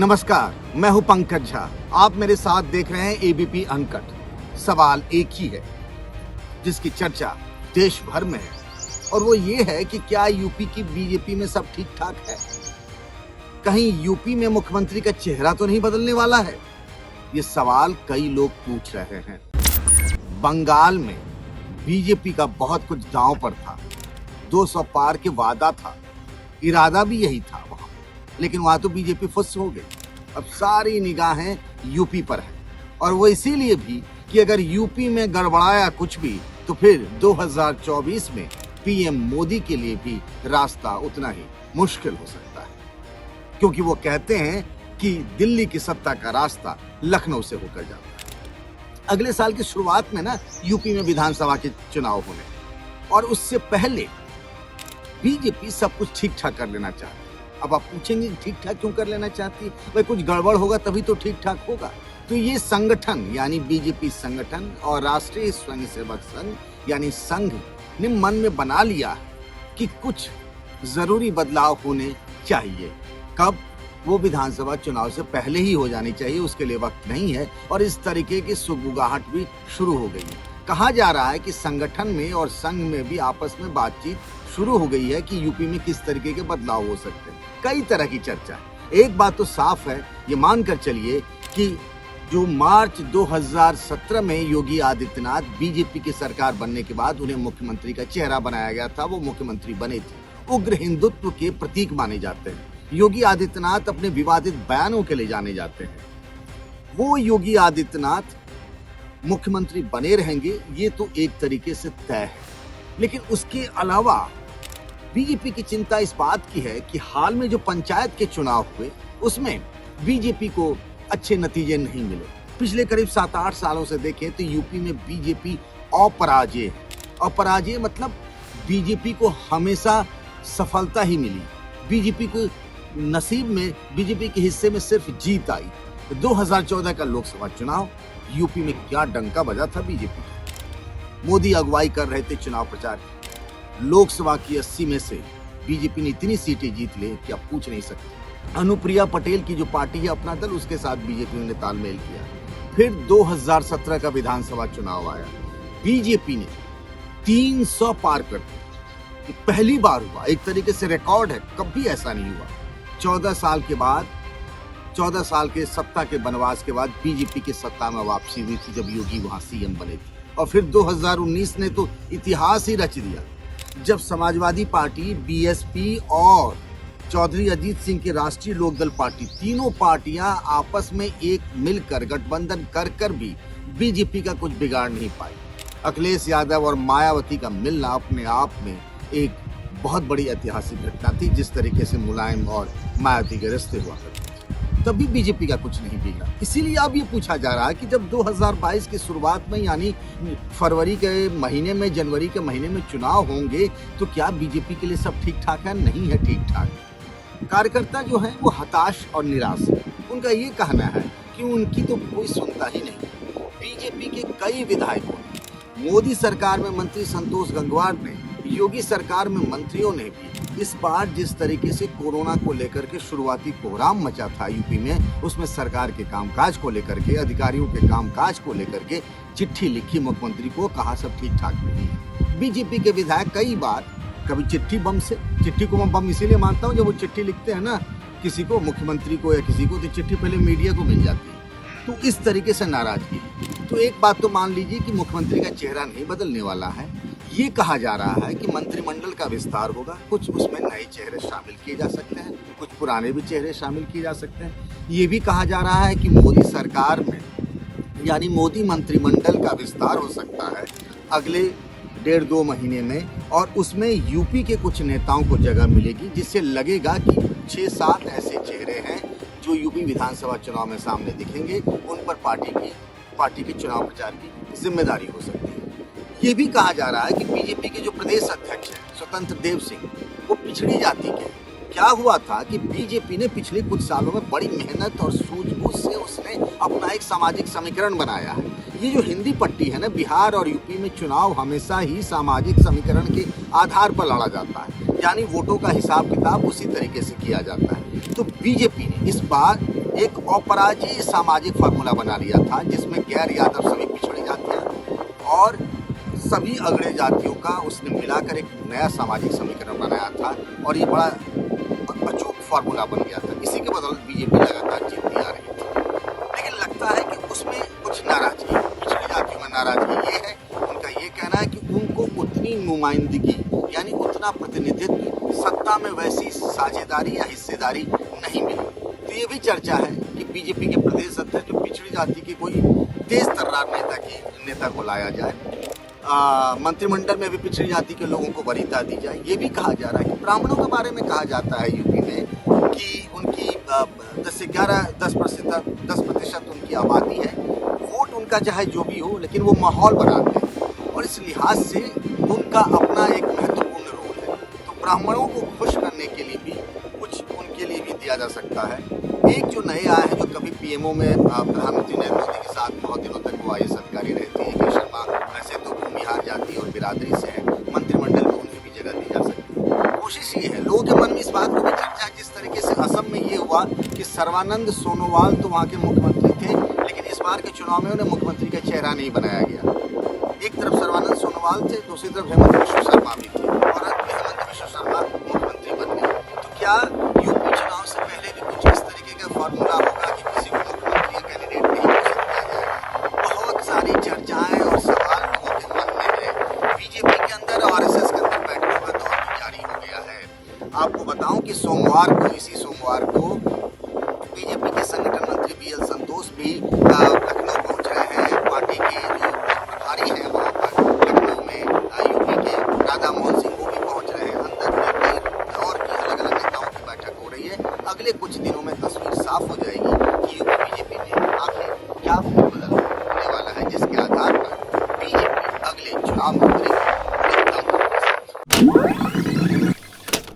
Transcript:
नमस्कार, मैं हूं पंकज झा। आप मेरे साथ देख रहे हैं एबीपी अनकट। सवाल एक ही है जिसकी चर्चा देश भर में है और वो ये है कि क्या यूपी की बीजेपी में सब ठीक ठाक है? कहीं यूपी में मुख्यमंत्री का चेहरा तो नहीं बदलने वाला है? ये सवाल कई लोग पूछ रहे हैं। बंगाल में बीजेपी का बहुत कुछ दांव पर था। 200 पार के वादा था, इरादा भी यही था वहां, लेकिन वहां तो बीजेपी फुस हो गई। अब सारी निगाहें यूपी पर है और वो इसीलिए भी कि अगर यूपी में गड़बड़ाया कुछ भी तो फिर 2024 में पीएम मोदी के लिए भी रास्ता उतना ही मुश्किल हो सकता है, क्योंकि वो कहते हैं कि दिल्ली की सत्ता का रास्ता लखनऊ से होकर जाता है। अगले साल की शुरुआत में ना यूपी में विधानसभा के चुनाव होने और उससे पहले बीजेपी सब कुछ ठीक ठाक कर लेना चाहती है। अब आप पूछेंगे ठीक ठाक क्यों कर लेना चाहती है? भाई कुछ गड़बड़ होगा तभी तो ठीक ठाक होगा। तो ये संगठन यानी बीजेपी संगठन और राष्ट्रीय स्वयंसेवक संघ यानी संघ ने मन में बना लिया कि कुछ जरूरी बदलाव होने चाहिए। कब? वो विधानसभा चुनाव से पहले ही हो जानी चाहिए, उसके लिए वक्त नहीं है। और इस तरीके की सुगबुगाहट भी शुरू हो गई है। कहा जा रहा है कि संगठन में और संघ में भी आपस में बातचीत शुरू हो गई है कि यूपी में किस तरीके के बदलाव हो सकते हैं। कई तरह की चर्चा है। एक बात तो साफ है, ये मानकर चलिए कि जो मार्च 2017 में योगी आदित्यनाथ बीजेपी की सरकार बनने के बाद उन्हें मुख्यमंत्री का चेहरा बनाया गया था, वो मुख्यमंत्री बने थे। उग्र हिंदुत्व के प्रतीक माने जाते हैं। योगी आदित्यनाथ अपने विवादित बयानों के लिए जाने जाते हैं। वो योगी आदित्यनाथ मुख्यमंत्री बने रहेंगे, ये तो एक तरीके से तय है। लेकिन उसके अलावा बीजेपी की चिंता इस बात की है कि हाल में जो पंचायत के चुनाव हुए उसमें बीजेपी को अच्छे नतीजे नहीं मिले। पिछले करीब 7-8 सालों से देखें तो यूपी में बीजेपी अपराजेय है। अपराजेय मतलब बीजेपी को हमेशा सफलता ही मिली। बीजेपी को नसीब में, बीजेपी के हिस्से में सिर्फ जीत आई। 2014 का लोकसभा चुनाव यूपी में क्या डंका बजा था बीजेपी का। मोदी अगुवाई कर रहे थे चुनाव प्रचार की। लोकसभा की 80 में से बीजेपी ने इतनी सीटें जीत ले कि आप पूछ नहीं सकते। अनुप्रिया पटेल की जो पार्टी है अपना दल, उसके साथ बीजेपी ने तालमेल किया। फिर 2017 का विधानसभा चुनाव आया, बीजेपी ने 300 पार कर दिया। पहली बार हुआ, एक तरीके से रिकॉर्ड है, कभी ऐसा नहीं हुआ। 14 साल के बाद, 14 साल के सत्ता के बनवास के बाद बीजेपी की सत्ता में वापसी हुई थी जब योगी वहां सीएम बने थे। और फिर 2019 ने तो इतिहास ही रच दिया जब समाजवादी पार्टी, बीएसपी और चौधरी अजीत सिंह की राष्ट्रीय लोकदल पार्टी, तीनों पार्टियां आपस में एक मिलकर गठबंधन कर भी बीजेपी का कुछ बिगाड़ नहीं पाई। अखिलेश यादव और मायावती का मिलना अपने आप में एक बहुत बड़ी ऐतिहासिक घटना थी। जिस तरीके से मुलायम और मायावती के रिश्ते हुआ करते थे, तभी बीजेपी का कुछ नहीं बिगड़ा। इसीलिए अब ये पूछा जा रहा है कि जब 2022 की शुरुआत में यानी फरवरी के महीने में, जनवरी के महीने में चुनाव होंगे तो क्या बीजेपी के लिए सब ठीक ठाक है? नहीं है ठीक ठाक। कार्यकर्ता जो हैं वो हताश और निराश है। उनका ये कहना है कि उनकी तो कोई सुनता ही नहीं। बीजेपी के कई विधायकों ने, मोदी सरकार में मंत्री संतोष गंगवार ने, योगी सरकार में मंत्रियों ने भी इस बार जिस तरीके से कोरोना को लेकर के शुरुआती कोहराम मचा था यूपी में, उसमें सरकार के कामकाज को लेकर के, अधिकारियों के कामकाज को लेकर के चिट्ठी लिखी मुख्यमंत्री को, कहा सब ठीक ठाक नहीं है। बीजेपी के विधायक कई बार, कभी चिट्ठी को मैं बम इसीलिए मानता हूँ जब वो चिट्ठी लिखते हैं ना किसी को, मुख्यमंत्री को या किसी को, तो चिट्ठी पहले मीडिया को मिल जाती है। तो इस तरीके से नाराजगी। तो एक बात तो मान लीजिए कि मुख्यमंत्री का चेहरा नहीं बदलने वाला है। ये कहा जा रहा है कि मंत्रिमंडल का विस्तार होगा, कुछ उसमें नए चेहरे शामिल किए जा सकते हैं, कुछ पुराने भी चेहरे शामिल किए जा सकते हैं। ये भी कहा जा रहा है कि मोदी सरकार में यानी मोदी मंत्रिमंडल का विस्तार हो सकता है अगले 1.5-2 महीने में, और उसमें यूपी के कुछ नेताओं को जगह मिलेगी, जिससे लगेगा कि 6-7 ऐसे चेहरे हैं जो यूपी विधानसभा चुनाव में सामने दिखेंगे। उन पर पार्टी के चुनाव प्रचार की जिम्मेदारी हो सकती है। ये भी कहा जा रहा है कि बीजेपी के जो प्रदेश अध्यक्ष हैं स्वतंत्र देव सिंह, वो पिछड़ी जाति के। क्या हुआ था कि बीजेपी ने पिछले कुछ सालों में बड़ी मेहनत और सूझबूझ से उसने अपना एक सामाजिक समीकरण बनाया है। ये जो हिंदी पट्टी है ना, बिहार और यूपी में चुनाव हमेशा ही सामाजिक समीकरण के आधार पर लड़ा जाता है, यानी वोटों का हिसाब किताब उसी तरीके से किया जाता है। तो बीजेपी ने इस बार एक अपराजित सामाजिक फार्मूला बना लिया था जिसमें गैर यादव सभी पिछड़ी जातियां और सभी अगड़े जातियों का उसने मिलाकर एक नया सामाजिक समीकरण बनाया था और ये बड़ा अचूक फार्मूला बन गया था। इसी के बदौलत बीजेपी लगातार जीतती आ रही थी। लेकिन लगता है कि उसमें कुछ नाराजगी, पिछड़ी जातियों में नाराजगी ये है, उनका ये कहना है कि उनको उतनी नुमाइंदगी यानी उतना प्रतिनिधित्व, सत्ता में वैसी साझेदारी या हिस्सेदारी नहीं मिली। तो ये भी चर्चा है कि बीजेपी के प्रदेश अध्यक्ष जो पिछड़ी जाति के कोई तेज तर्रार नेता को लाया जाए, मंत्रिमंडल में भी पिछड़ी जाति के लोगों को वरीयता दी जाए। ये भी कहा जा रहा है कि ब्राह्मणों के बारे में कहा जाता है यूपी में कि उनकी 10% उनकी आबादी है, वोट उनका चाहे जो भी हो लेकिन वो माहौल बनाते हैं और इस लिहाज से उनका अपना एक महत्वपूर्ण रोल है। तो ब्राह्मणों को खुश करने के लिए भी कुछ उनके लिए भी दिया जा सकता है। एक जो नए आए हैं, जो कभी पीएमओ में प्रधानमंत्री नरेंद्र मोदी के साथ बहुत दिनों तक वो आईएएस अधिकारी रहती है, के शर्मा, वैसे तो भूमिहार जाति और बिरादरी से है, मंत्रिमंडल में उन्हें भी जगह दी जा सकती है। कोशिश ये है, लोगों के मन में इस बात को भी चर्चा है, जिस तरीके से असम में ये हुआ कि सर्बानंद सोनोवाल तो वहाँ के मुख्यमंत्री थे लेकिन इस बार के चुनाव में उन्हें मुख्यमंत्री का चेहरा नहीं बनाया गया। एक तरफ सर्बानंद सोनोवाल थे, दूसरी तरफ हेमंत विश्व शर्मा भी थे और हेमंत विश्व शर्मा मुख्यमंत्री बन गए। तो क्या यूपी चुनाव से पहले भी कुछ इस तरीके का फॉर्मूला होगा कि किसी को मुख्यमंत्री कैंडिडेट नहीं घोषित किया जाएगा? बहुत सारी चर्चाएं और सवाल लोगों के मन में है। बीजेपी के अंदर और आरएसएस के अंदर बैठने का दौर भी जारी हो गया है। आपको बताऊं कि इसी सोमवार को बीजेपी के संगठन मंत्री बीएल संतोष भी लखनऊ पहुंच रहे हैं। पार्टी के जो प्रभारी हैं वहां पर लखनऊ में, यूपी के राधा मोहन सिंह वो भी पहुंच रहे हैं। अंदर में कई और भी अलग अलग नेताओं की बैठक हो रही है। अगले कुछ दिनों में तस्वीर साफ हो जाएगी कि यूपी बीजेपी में आखिर क्या